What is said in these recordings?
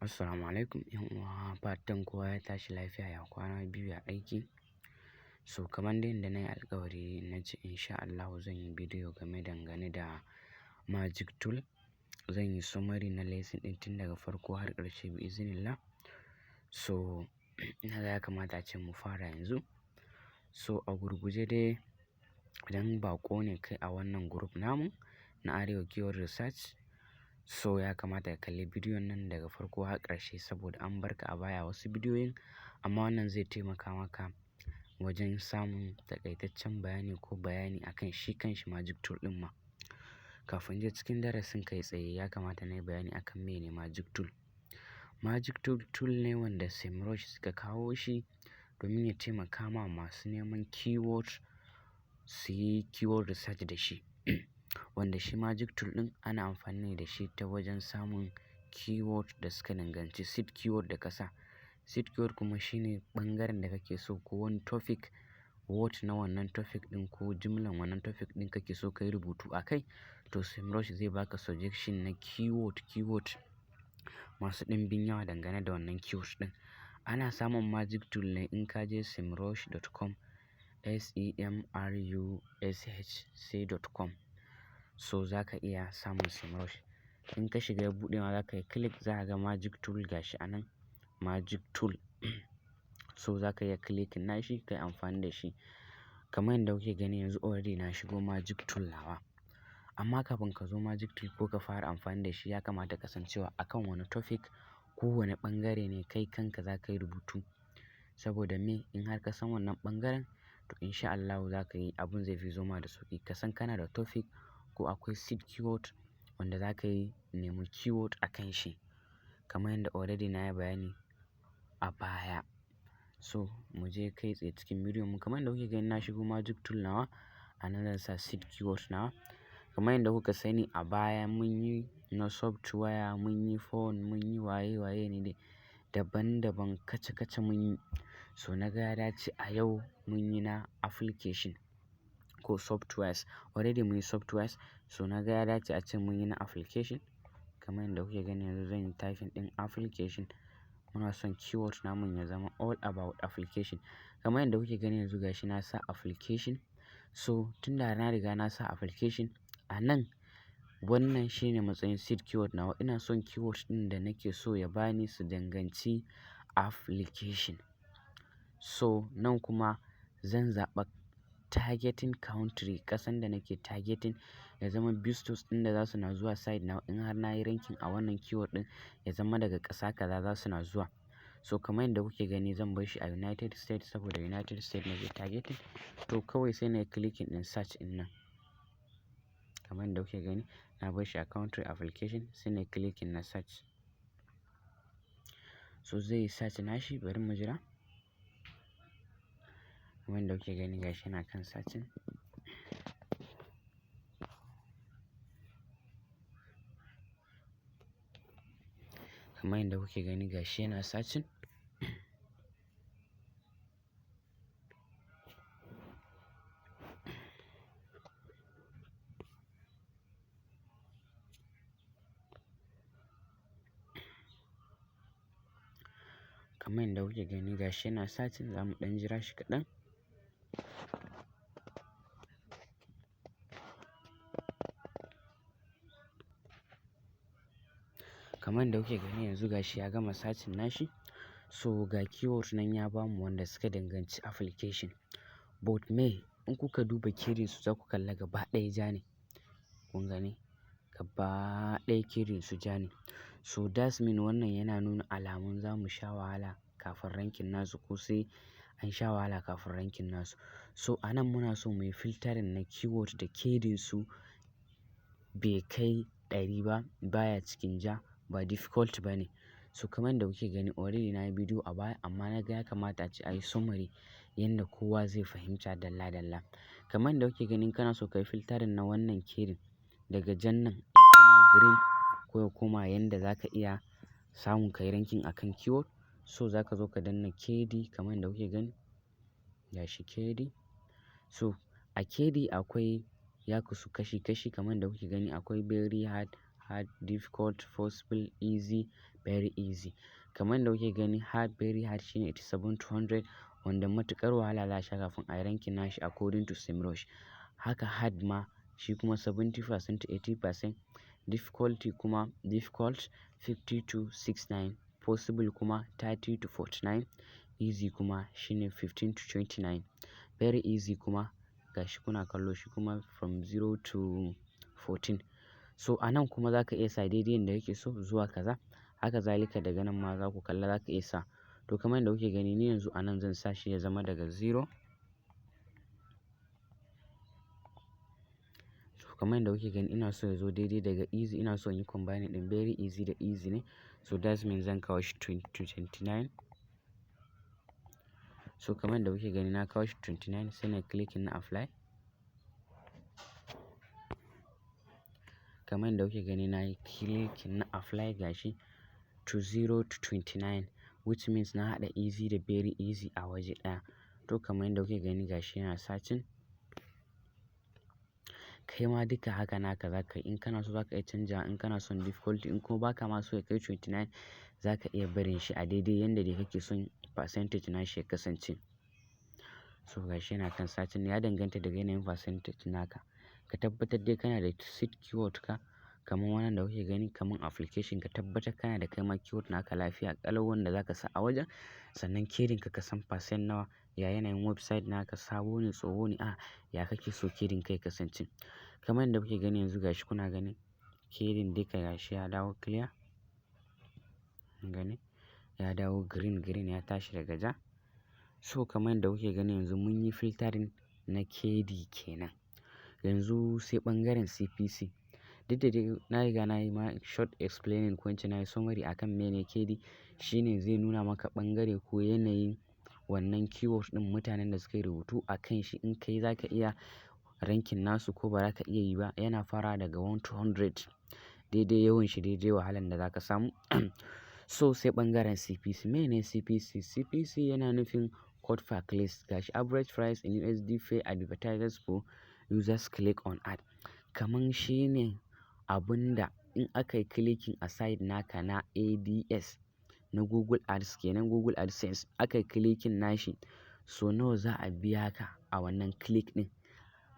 Assalamu alaikum uwa, fatan kowa ya tashi lafiya, ya kwana biyu, ya aiki. So kamar dai yadda na yi alkawari na ce insha Allahu zan yi bidiyo dangane da magic tool. Zan yi summary na lesson ɗin tun daga farko har ƙarshe bi iznillah. So na ga ya kamata a ce mu fara yanzu. So a gurguje dai, idan baƙo ne kai a wannan group namu na Arewa Keyword Research, so ya kamata ka kalli bidiyon nan daga farko har ƙarshe saboda an barka a baya wasu bidiyoyin, amma wannan zai taimaka maka wajen samun taƙaitaccen bayani ko bayani akan shi kanshi magic tool ɗin ma. Kafin je cikin darasin kai tsaye, ya kamata na yi bayani akan mene magic tool. Magic tool ne wanda Semrush suka kawo shi domin ya taimaka ma masu neman keyword su yi keyword research da shi. Wanda shi magic tool ɗin ana amfani da shi ta wajen samun keyword da suka danganci seed keyword da ƙasa. Seed keyword kuma shine ɓangaren da kake so ko wani topic, word na wannan topic ɗin ko jimlan wannan topic ɗin kake so ka yi rubutu a kai, to Semrush zai baka suggestion na keyword masu ɗimbin yawa dangane da wannan keyword ɗin. Ana samun magic tool ne in ka je semrush.com, semrush.com. So za ka iya samun Semrush. In ka shiga buɗewa za ka yi click, za ka ga magic tool gashi a nan, magic tool. So za ka iya clicking nashi ka yi amfani da shi. Kamar yadda kuke gani yanzu already na shigo magic tool nawa. Amma kafin ka zo magic tool ko ka fara amfani da shi, ya kamata ka san cewa akan wane topic ko wane ɓangare ne kai kanka za ka yi rubutu. Saboda me? In har ka san wannan ɓangaren, to insha Allahu za ka yi abun zai fi zoma da sauƙi. Ka san kana da topic ko akwai seed keyword wanda za ka yi nemi keyword a kan shi. Kamar yadda already na yi bayani a baya. So mu je kai tsaye cikin bidiyon mu. Kamar yadda kuke gani na shigo magic tool nawa, a nan zan sa seed keyword nawa. Kamar yadda kuka sani a baya mun yi na software, mun yi phone, mun yi waye ne dai daban-daban, kaca-kaca mun yi. So na ga ya dace a yau mun yi na application ko softwares. Already mun yi softwares, so na ga ya dace a ce mun yi na application. Kamar yadda kuke gani yanzu zan yi typing ɗin application. Muna son keyword namun ya zama all about application. Kamar yadda kuke gani yanzu gashi na sa application. So tun da na riga na sa application, a nan wannan shine matsayin seed keyword nawa. Ina son keyword ɗin da nake so ya bani su danganci application. So nan kuma zan zaɓa targeting country, ƙasan da nake targeting ya zama visitors ɗin da za su na zuwa site nawa. In har na yi ranking a wannan keyword ɗin, ya zama daga ƙasa kaza za su na zuwa. So kamar yadda kuke gani zan bar shi a United States saboda United States nake targeting. To kawai sai na yi clicking ɗin search ɗin nan. Kamar yadda kuke gani na bar shi a country application, sai na yi clicking na search. So zai yi search nashi, bari mu jira. Kamar yadda kuke gani gashi yana kan searching. Kamar yadda kuke gani gashi yana searching. Kamar yadda kuke gani gashi yana searching, za mu ɗan jira shi kaɗan. Kamar yadda kuke gani yanzu gashi ya gama searching nashi. So ga keyword nan ya bamu wanda suka danganci application. But me, in kuka duba keyword su za ku kalla gaba ɗaya ja ne. Kun gani? Gaba ɗaya keyword su ja ne. So that's mean wannan yana nuna alamun za mu sha wahala kafin ranking nasu ko sai an sha wahala kafin ranking nasu. So a nan muna so mu yi filtering na keyword da keyword su bai kai 100 ba, baya cikin ja, ba difficult ba ne. So kamar yadda kuke gani already na yi bidiyo a baya, amma na ga ya kamata a ce a yi summary yanda kowa zai fahimta dalla-dalla. Kamar yadda kuke gani kana so ka yi filtering na wannan keyword daga jan nan ya koma green ko ya koma yanda za ka iya samun ka yi ranking akan keyword. So za ka zo ka danna keyword kamar yadda kuke gani. Gashi keyword. So a keyword akwai ya kasu kashi-kashi kamar yadda kuke gani. Akwai very hard, hard, difficult, possible, easy, very easy. Kamar yadda kuke gani hard, very hard shine 87-200 wanda matuƙar wahala za a sha kafin a yi ranking nashi according to Semrush. Haka hard ma shi kuma 70% to 80%, difficulty kuma difficult 50 to 69, possible kuma 30 to 49, easy kuma shine 15 to 29, very easy kuma gashi kuna kallo shi kuma from 0 to 14. So a nan kuma za ka iya sa daidai yanda kake so zuwa kaza. Haka zalika daga nan ma za ku kalla za ka iya sa. To kamar yadda kuke gani ni yanzu a nan zan sa shi ya zama daga 0. So kamar yadda kuke gani ina so ya zo daidai daga easy, ina so in yi combining ɗin very easy da easy ne. So that means zan kawo shi 20 to 29. So kamar yadda kuke gani na kawo shi 29 sai na clicking na apply. Kamar yadda kuke gani na yi clicking na apply gashi to 0 to 29, which means na haɗa easy da very easy a waje ɗaya. To kamar yadda kuke gani gashi yana searching. Kai ma duka haka naka za ka yi. In kana so za ka iya canjawa, in kana son difficulty, in kuma ba ka ma so ya kai 29 za ka iya barin shi a daidai yanda dai kake son percentage nashi ya kasance. So gashi yana kan searching, ya danganta daga yanayin percentage naka. Ka tabbatar dai kana da seed keyword ka kamar wannan da kuke gani kamar application, ka tabbatar kana da kai ma keyword naka lafiya ƙalau wanda za ka sa a wajen. Sannan kedin ka san percent nawa, ya yanayin website naka sabo ne, tsoho ne, ya kake so kedin ka ya kasance. Kamar yadda kuke gani yanzu gashi kuna gani kedin duka gashi ya dawo clear. Kun gani ya dawo green ya tashi daga ja. So kamar yadda kuke gani yanzu mun yi filtering na kedi kenan. Yanzu sai ɓangaren CPC. Duk da dai na riga na yi ma short explaining ko in ce na yi summary akan mene kedi. Shine zai nuna maka ɓangare ko yanayin wannan keyword ɗin mutanen da suka yi rubutu a kan shi. In kai za ka iya ranking nasu ko ba za ka iya yi ba. Yana farawa daga 1 to 100. Daidai yawan shi daidai wahalan da za ka samu. So sai ɓangaren CPC. Mene CPC? CPC yana nufin cost per click. Gashi average price in USD pay advertisers for users click on ad. Kaman shi ne abun da in aka yi clicking a site naka na ADS na Google Ads kenan, Google AdSense aka yi clicking nashi, so nawa za a biya ka a wannan click ɗin.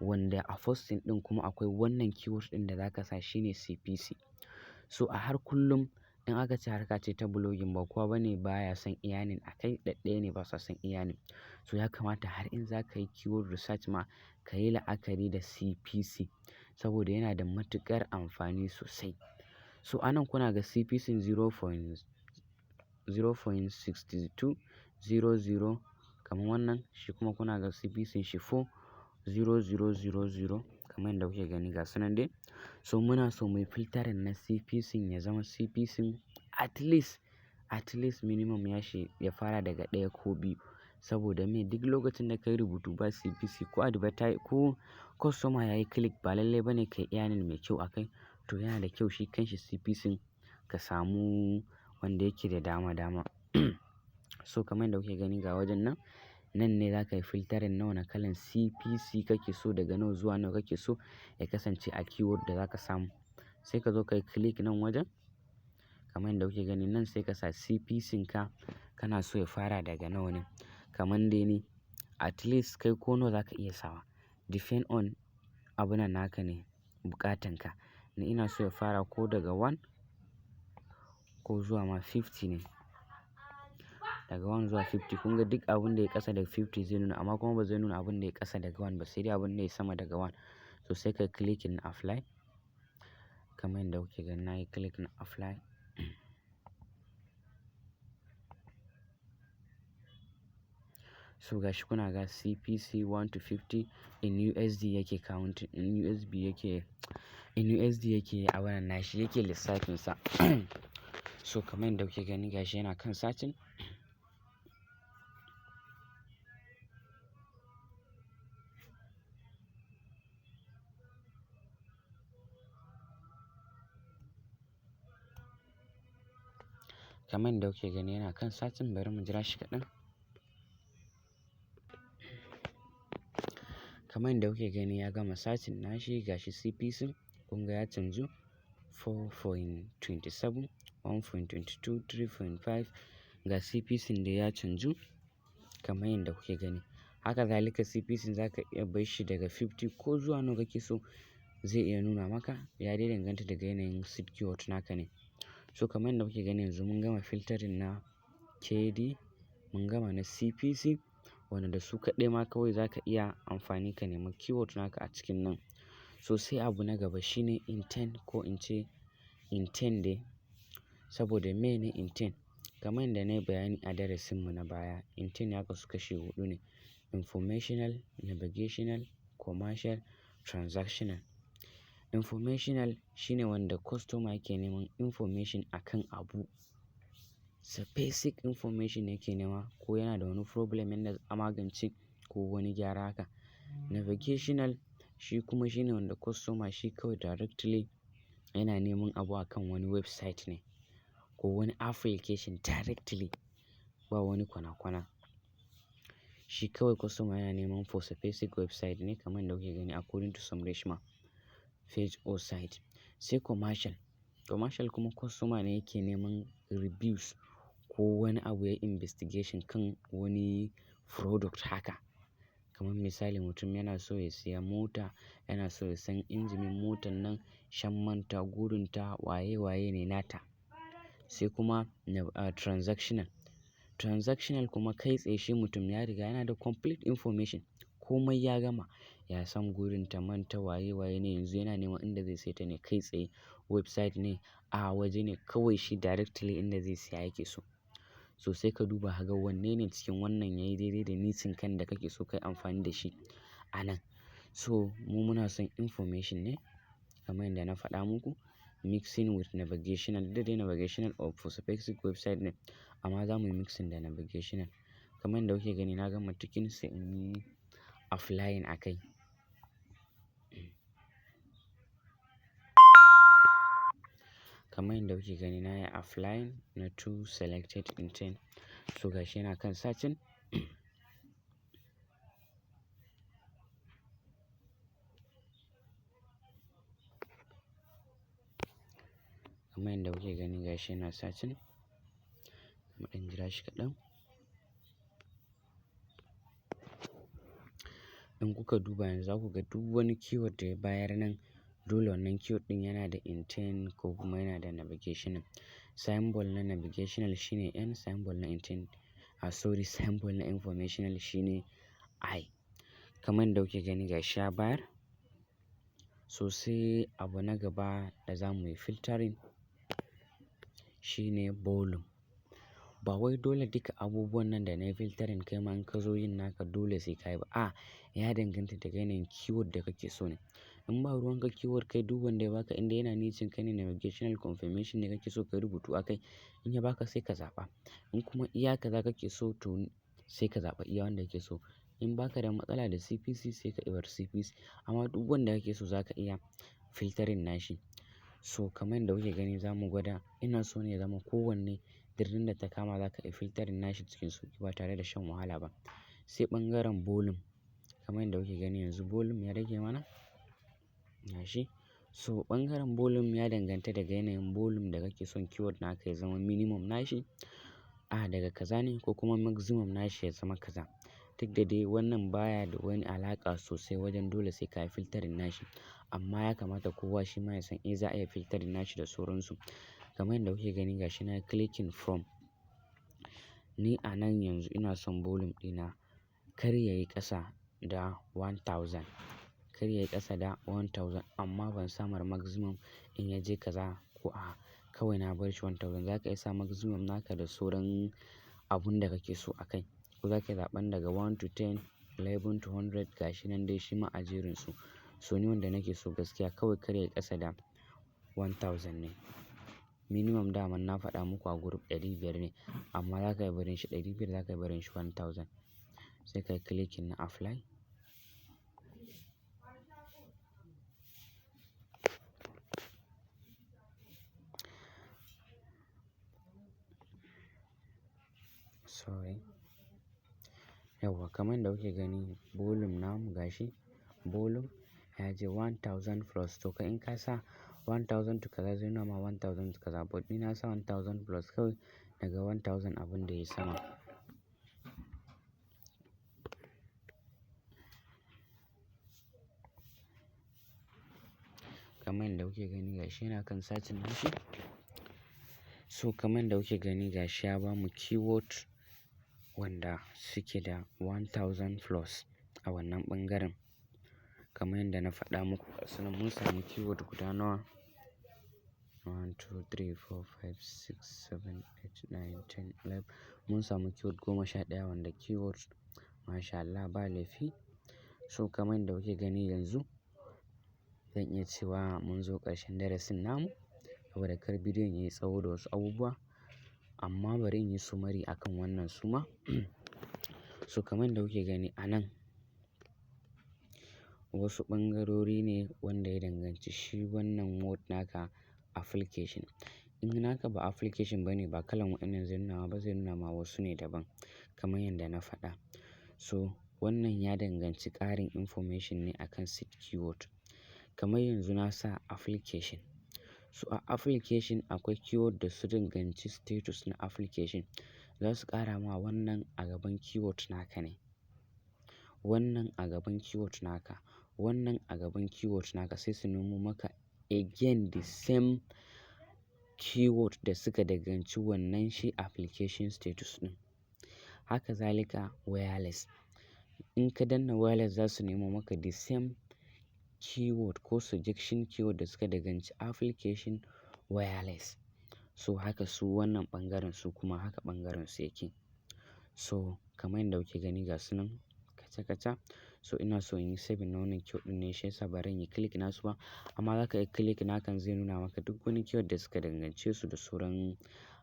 Wanda a posting ɗin kuma akwai wannan keyword ɗin da za ka sa shine CPC. So a har kullum in aka ce harka ce ta blogging ba kowa bane baya son earning a kai, ɗaɗɗaya ne basa son earning. So ya kamata har in za ka yi keyword research ma ka yi la'akari da CPC saboda yana da matuƙar amfani sosai. So a nan kuna ga CPC 0.6200 kamar wannan, shi kuma kuna ga CPC shi 40000 kamar yadda kuke gani ga su nan dai. So muna so mu yi filtering na CPC ya zama CPC at least minimum ya fara daga 1 ko 2. Saboda me? Duk lokacin da ka yi rubutu ba CPC ko advertise ko customer ya yi click ba lallai bane ka yi earning mai kyau a kai. To yana da kyau shi kanshi CPC ka samu wanda yake da dama. So kamar yadda kuke gani ga wajen nan, nan ne za ka yi filtering na wane kalan CPC kake so daga nawa zuwa nawa kake so ya kasance a keyword da za ka samu. Sai ka zo ka yi click nan wajen. Kamar yadda kuke gani nan sai ka sa CPC ka kana so ya fara daga nawa ne. Kamar dai ni at least kai ko nawa za ka iya sawa. Depend on abunan naka ne buƙatan ka. Ni ina so ya fara ko daga 1 ko zuwa ma 50 ne. Daga 1 zuwa 50 kun ga duk abun da ya ƙasa daga 50 zai nuna amma kuma ba zai nuna abun da ya ƙasa daga 1 ba sai dai abun da ya sama daga 1. So sai ka click na apply. Kamar yadda kuke gani na yi click na apply. So gashi kuna ga CPC 1 to 50 in USD yake counting, in USD yake a wannan nashi yake lissafin sa. So kamar yadda kuke gani gashi yana kan searching. Kamar yadda kuke gani yana kan searching, bari mu jira shi kaɗan. Kamar yadda kuke gani ya gama searching nashi gashi CPC kun ga ya canju 4.27, 1.22, 3.5 ga CPC da ya canju kamar yadda kuke gani. Haka zalika CPC za ka iya bar shi daga 50 ko zuwa nawa kake so zai iya nuna maka, ya dai danganta daga yanayin seed keyword naka ne. So kamar yadda kuke gani yanzu mun gama filtering na KD, mun gama na CPC wanda da su kaɗai ma kawai za ka iya amfani ka nemi keyword naka a cikin nan. So sai abu na gaba shine intent, ko in ce intent dai, saboda mene intent? Kamar yadda na yi bayani a darasinmu na baya, intent ya kasu kashi huɗu ne: informational, navigational, commercial, transactional. Informational shine wanda customer yake neman information akan abu, basic information yake nema, ko yana da wani problem yanda a magance ko wani gyara haka. Navigational shi kuma shine wanda customer shi kawai directly yana neman abu akan wani website ne ko wani application directly, ba wani kwana-kwana. Shi kawai customer yana neman for basic website ne kamar yadda kuke gani according to Semrush ma page or site. Sai commercial. Commercial kuma customer ne yake neman reviews ko wani abu ya investigation kan wani product haka. Kamar misali mutum yana so ya siya mota, yana so ya san injimin motar nan, shan manta, gudunta, waye ne nata. Sai kuma transactional. Transactional kuma kai tsaye shi mutum ya riga yana da complete information, komai ya gama, ya san gudunta, manta, waye ne, yanzu yana neman inda zai saita ne kai tsaye, website ne, a waje ne, kawai shi directly inda zai siya yake so. So sai ka duba ka ga wanne ne cikin wannan yayi daidai da needs kan da kake so kai amfani da shi a nan. So mu muna son information ne kamar yadda na faɗa muku, mixing with navigational. Duk da dai navigational of for basic website ne, amma za mu yi mixing da navigational. Kamar yadda kuke gani na gama ticking sai in yi applying a kai. Kamar yadda kuke gani na yi applying na to selected intent. So gashi yana kan searching. Kamar yadda kuke gani gashi yana searching. Mu ɗan jira shi kaɗan. In kuka duba yanzu za ku ga duk wani keyword da ya bayar nan, dole wannan keyword ɗin yana da intent ko kuma yana da navigational. Symbol na navigational shine N, symbol na intent, symbol na informational shine I. Kamar yadda kuke gani gashi ya bayar. So sai abu na gaba da za mu yi filtering shine volume. Ba wai dole duka abubuwan nan da na yi filtering kai ma in ka zo yin naka dole sai ka yi ba. A, ya danganta daga yanayin keyword da kake so ne. In ba ruwan ka keyword kai duk wanda ya baka inda yana needing ka ne navigational confirmation ne kake so ka rubutu a kai, in ya baka sai ka zaɓa. In kuma iya kaza kake so to sai ka zaɓa iya wanda kake so. In baka da matsala da CPC sai ka bar CPC, amma duk wanda kake so za ka iya filtering nashi. So kamar yadda kuke gani za mu gwada, ina so ne ya zama kowanne duk da ta kama za ka iya filtering nashi cikin sauƙi ba tare da shan wahala ba. Sai ɓangaren volume. Kamar yadda kuke gani yanzu volume ya rage mana gashi. So ɓangaren volume ya danganta daga yanayin volume da kake son keyword naka ya zama minimum nashi, daga kaza ne, ko kuma maximum nashi ya zama kaza. Duk da dai wannan baya da wani alaƙa sosai wajen dole sai ka yi filtering nashi, amma ya kamata kowa shi ma ya san za a iya filtering nashi da sauransu. Kamar yadda kuke gani gashi na clicking from. Ni a nan yanzu ina son volume ɗina kar yayi ƙasa da 1000. Kar yayi ƙasa da 1000, amma ban sa mar maximum in ya je kaza ko kawai na bar shi 1000. Za ka iya sa maximum naka da sauran abun da kake so a kai. Ko za ka zaɓan daga 1 to 10, 11 to 100 gashi nan dai shi ma a jerin su. So ni wanda nake so gaskiya kawai kar yayi ƙasa da 1000 ne. Minimum daman na faɗa muku a group 500 ne, amma za ka yi barin shi 500, za ka yi barin shi 1000. Sai ka yi clicking na apply. Sorry. Yauwa kamar yadda kuke gani volume namu gashi, volume ya je 1000 plus. To kai in ka sa 1000 to kaza zai nuna ma 1000 to kaza, but ni na sa 1000 plus kawai daga 1000 abin da ya sama. Kamar yadda kuke gani gashi yana kan sacin nashi. So kamar yadda kuke gani gashi ya bamu keyword wanda suke da 1000 plus a wannan ɓangaren. Kamar yadda na faɗa muku sannan mun samu keyword guda nawa? 1 2 3 4 5 6 7 8 9 10 11. Mun samu keyword 11 wanda keyword masha Allah ba laifi. So kamar yadda kuke gani yanzu zan iya cewa mun zo ƙarshen darasin namu saboda kar bidiyon yayi tsawo da wasu abubuwa, amma bari in yi summary akan wannan suma. So kamar yadda kuke gani a nan wasu ɓangarori ne wanda ya danganci shi wannan mode naka application. In naka ba application bane ba kalan waɗannan zai nuna ma ba, zai nuna ma wasu ne daban kamar yadda na faɗa. So wannan ya danganci ƙarin information ne akan seed keyword. Kamar yanzu na sa application. So a application akwai keyword da su danganci status na application. Za su ƙara ma wannan a gaban keyword naka ne. Wannan a gaban keyword naka. Wannan a gaban keyword naka sai su nemo maka again the same keyword da suka danganci wannan shi application status ɗin. Haka zalika wireless. In ka danna wireless za su nemo maka the same keyword ko suggestion keyword da suka danganci application wireless. So haka su wannan ɓangaren su kuma haka ɓangaren su yake. So kamar yadda kuke gani ga su nan kaca-kaca. So ina so in yi saving na wannan keyword ɗin ne shi yasa ba zan yi click nasu ba. Amma za ka yi click nakan zai nuna maka duk wani keyword da suka dangance su da sauran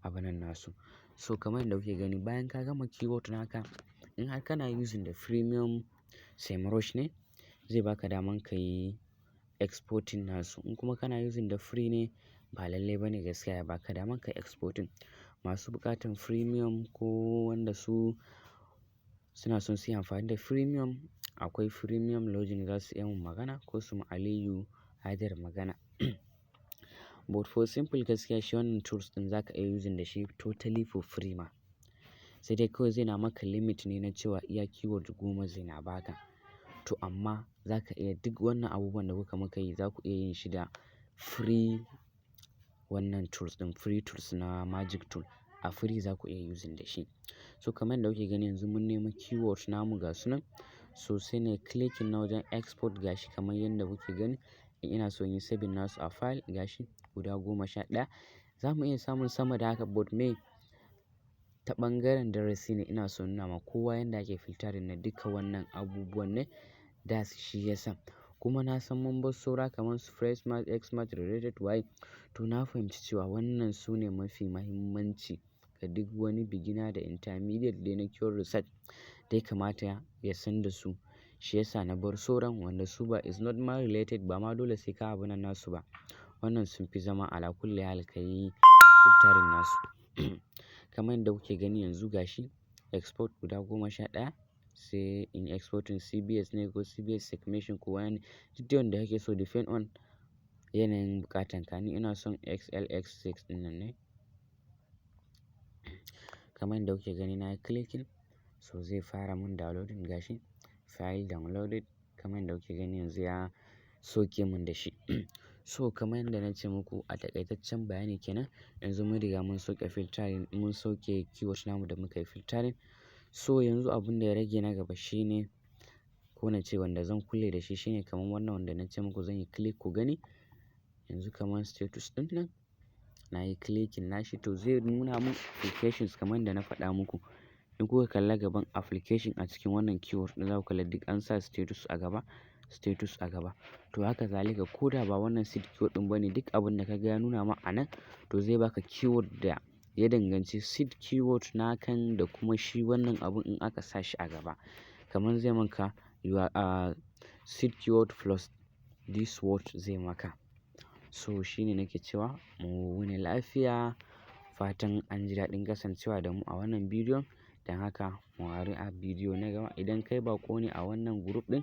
abunan nasu. So kamar yadda kuke gani bayan ka gama keyword naka, in har kana using the premium Semrush ne zai baka daman ka yi exporting nasu. In kuma kana using the free ne ba lalle ba ne gaskiya ya baka daman ka exporting. Masu buƙatan premium ko wanda su suna son su yi amfani da premium, akwai premium login za su iya mun magana ko su ma Aliyu Haidar magana. But for simple gaskiya shi wannan tools ɗin za ka iya using da shi totally for free ma. Sai dai kawai zai na maka limit ne na cewa iya keyword 10 zai na baka. To amma za ka iya duk wannan abubuwan da kuka muka yi za ku iya yin shi da free wannan tools ɗin, free tools na magic tool. A free za ku iya using da shi. So kamar yadda kuke gani yanzu mun nemi keyword namu ga su nan. So sai na clicking na wajen export gashi kamar yadda kuke gani. In ina so in yi saving nasu a file gashi guda 11. Za mu iya samun sama da haka but me ta ɓangaren darasi ne ina so in nuna ma kowa yanda ake filtering na duka wannan abubuwan ne. Das shi ya sa. Kuma na san mun bar saura kamar su fresh match, X match, related why. To na fahimci cewa wannan su ne mafi mahimmanci ga duk wani beginner da intermediate da na keyword research da ya kamata ya san da su. Shi ya sa na bar sauran wanda su ba is not ma related ba ma dole sai ka abunan nasu ba. Wannan sun fi zama ala kulli hal ka yi filtering nasu. Kamar yadda kuke gani yanzu gashi export guda 11 sai in exporting CBS ne ko CBS segmentation ko wani duk dai wanda kake so depend on yanayin buƙatan ka. Ni ina son XLX6 ɗin nan ne. Kamar yadda kuke gani na yi clicking so zai fara mun downloading gashi file downloaded. Kamar yadda kuke gani yanzu ya sauke mun da shi. So kamar yadda na ce muku a taƙaitaccen bayani kenan yanzu mun riga mun sauke filtering, mun sauke keyword namu da muka yi filtering. So yanzu abun da ya rage na gaba shine ko na ce wanda zan kulle da shi shine kamar wannan wanda na ce muku zan yi click ku gani. Yanzu kamar status ɗin nan na yi clicking nashi to zai nuna mun applications kamar yadda na faɗa muku. In kuka kalla gaban application a cikin wannan keyword ɗin za ku kalla duk an sa status a gaba, status a gaba. To haka zalika ko da ba wannan seed keyword ɗin bane duk abun da ka ga ya nuna ma a nan to zai baka keyword da ya danganci seed keyword nakan da kuma shi wannan abun in aka sa shi a gaba. Kamar zai maka your seed keyword plus this word zai maka. So shi ne nake cewa mu wuni lafiya. Fatan an ji daɗin kasancewa da mu a wannan bidiyon. Dan haka mu haɗu a bidiyo na gaba. Idan kai baƙo ne a wannan group ɗin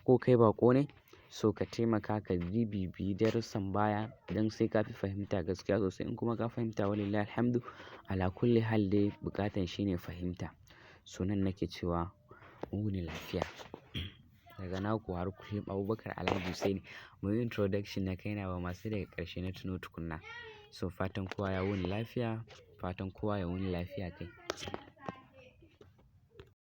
ko kai baƙo ne, so ka taimaka ka bibiyi darussan baya don sai ka fi fahimta gaskiya sosai. In kuma ka fahimta walillahi alhamdu. Ala kulli hal dai buƙatan shine fahimta. So nan nake cewa mu wuni lafiya. Daga naku har kullum Abubakar Alhaji Hussaini. Muyi introduction na kaina ba ma sai daga ƙarshe na tuno tukunna. So fatan kowa ya wuni lafiya, fatan kowa ya wuni lafiya kai.